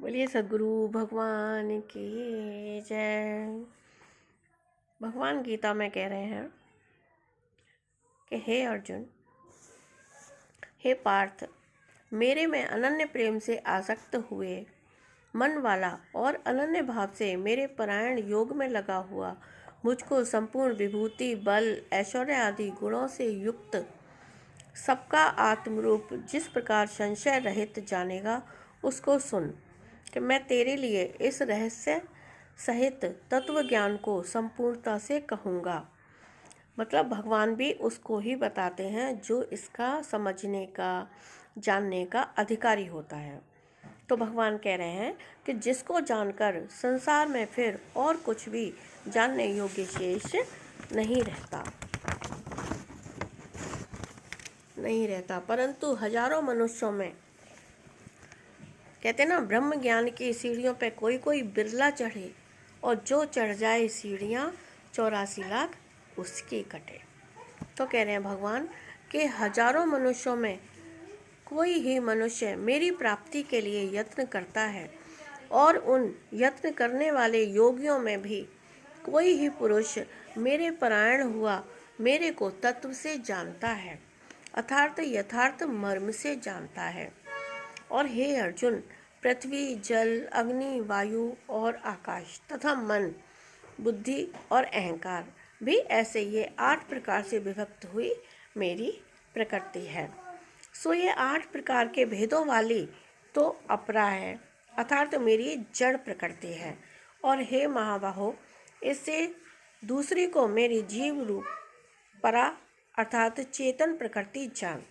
बोलिए सद्गुरु भगवान की जय। भगवान गीता में कह रहे हैं कि हे अर्जुन, हे पार्थ, मेरे में अनन्य प्रेम से आसक्त हुए मन वाला और अनन्य भाव से मेरे परायण योग में लगा हुआ मुझको संपूर्ण विभूति, बल, ऐश्वर्य आदि गुणों से युक्त सबका आत्मरूप जिस प्रकार संशय रहित जानेगा, उसको सुन कि मैं तेरे लिए इस रहस्य सहित तत्व ज्ञान को संपूर्णता से कहूँगा। मतलब भगवान भी उसको ही बताते हैं जो इसका समझने का, जानने का अधिकारी होता है। तो भगवान कह रहे हैं कि जिसको जानकर संसार में फिर और कुछ भी जानने योग्य शेष नहीं रहता, परंतु हजारों मनुष्यों में कहते ना, ब्रह्म ज्ञान की सीढ़ियों पे कोई कोई बिरला चढ़े और जो चढ़ जाए सीढ़ियाँ 84 लाख उसकी कटे। तो कह रहे हैं भगवान कि हजारों मनुष्यों में कोई ही मनुष्य मेरी प्राप्ति के लिए यत्न करता है और उन यत्न करने वाले योगियों में भी कोई ही पुरुष मेरे परायण हुआ मेरे को तत्व से जानता है, अर्थात यथार्थ मर्म से जानता है। और हे अर्जुन, पृथ्वी, जल, अग्नि, वायु और आकाश तथा मन, बुद्धि और अहंकार भी ऐसे ये 8 प्रकार से विभक्त हुई मेरी प्रकृति है। सो ये 8 प्रकार के भेदों वाली तो अपरा है, अर्थात मेरी जड़ प्रकृति है। और हे महाबाहो, इससे दूसरी को मेरी जीव रूप परा अर्थात चेतन प्रकृति जान,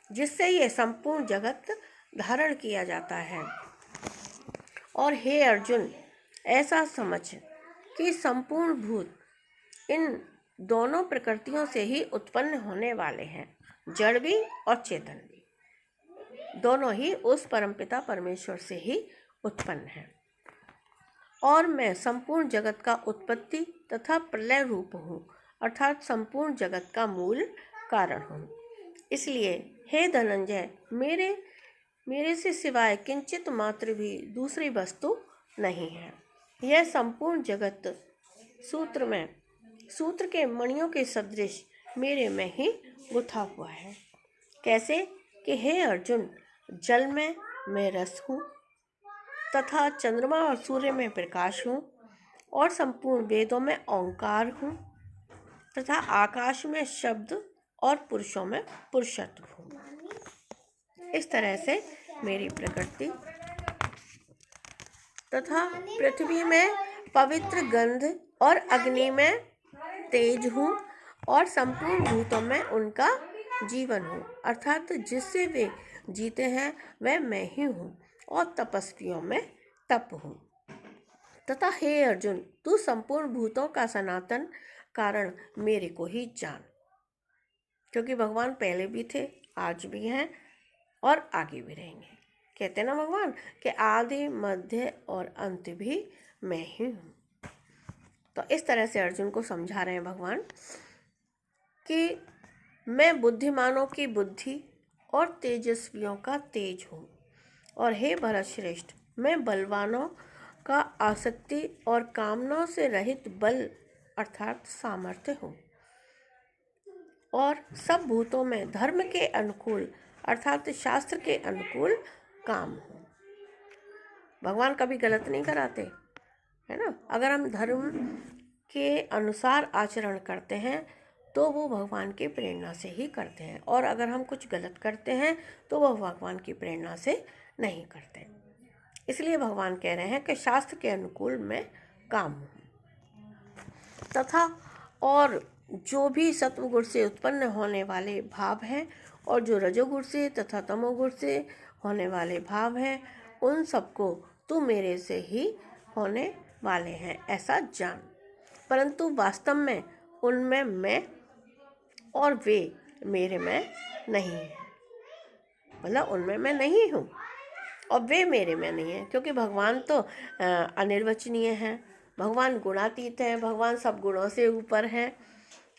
जिससे ये संपूर्ण जगत धारण किया जाता है। और हे अर्जुन, ऐसा समझ कि संपूर्ण भूत इन दोनों प्रकृतियों से ही उत्पन्न होने वाले हैं, जड़ भी और चेतन भी, दोनों ही उस परमपिता परमेश्वर से ही उत्पन्न हैं। और मैं संपूर्ण जगत का उत्पत्ति तथा प्रलय रूप हूँ, अर्थात संपूर्ण जगत का मूल कारण हूँ। इसलिए हे धनंजय, मेरे से सिवाय किंचित मात्र भी दूसरी वस्तु नहीं है। यह संपूर्ण जगत सूत्र के मणियों के सदृश मेरे में ही गुथा हुआ है। कैसे कि हे अर्जुन, जल में मैं रस हूँ तथा चंद्रमा और सूर्य में प्रकाश हूँ और संपूर्ण वेदों में ओंकार हूँ तथा आकाश में शब्द और पुरुषों में पुरुषत्व हूँ। इस तरह से मेरी प्रकृति तथा पृथ्वी में पवित्र गंध और अग्नि में तेज हूँ और संपूर्ण भूतों में उनका जीवन हूँ, अर्थात जिससे वे जीते हैं वह मैं ही हूँ और तपस्वियों में तप हूँ। तथा हे अर्जुन, तू संपूर्ण भूतों का सनातन कारण मेरे को ही जान, क्योंकि भगवान पहले भी थे, आज भी हैं और आगे भी रहेंगे। कहते ना भगवान कि आदि, मध्य और अंत भी मैं ही हूँ। तो इस तरह से अर्जुन को समझा रहे हैं भगवान कि मैं बुद्धिमानों की बुद्धि और तेजस्वियों का तेज हूँ। और हे भरत श्रेष्ठ, मैं बलवानों का आसक्ति और कामनाओं से रहित बल अर्थात सामर्थ्य हूँ और सब भूतों में धर्म के अनुकूल अर्थात शास्त्र के अनुकूल काम हूँ। भगवान कभी गलत नहीं कराते, है ना। अगर हम धर्म के अनुसार आचरण करते हैं तो वो भगवान की प्रेरणा से ही करते हैं, और अगर हम कुछ गलत करते हैं तो वह भगवान की प्रेरणा से नहीं करते। इसलिए भगवान कह रहे हैं कि शास्त्र के अनुकूल मैं काम हूँ तथा और जो भी सत्वगुण से उत्पन्न होने वाले भाव हैं और जो रजोगुण से तथा तमोगुण से होने वाले भाव हैं, उन सबको तू मेरे से ही होने वाले हैं ऐसा जान, परंतु वास्तव में उनमें मैं और वे मेरे में नहीं हैं। मतलब उनमें मैं नहीं हूँ और वे मेरे में नहीं हैं, क्योंकि भगवान तो अनिर्वचनीय हैं, भगवान गुणातीत हैं, भगवान सब गुणों से ऊपर हैं,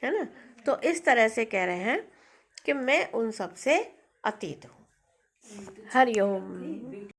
है ना। तो इस तरह से कह रहे हैं कि मैं उन सब से अतीत हूँ। हरि ओम।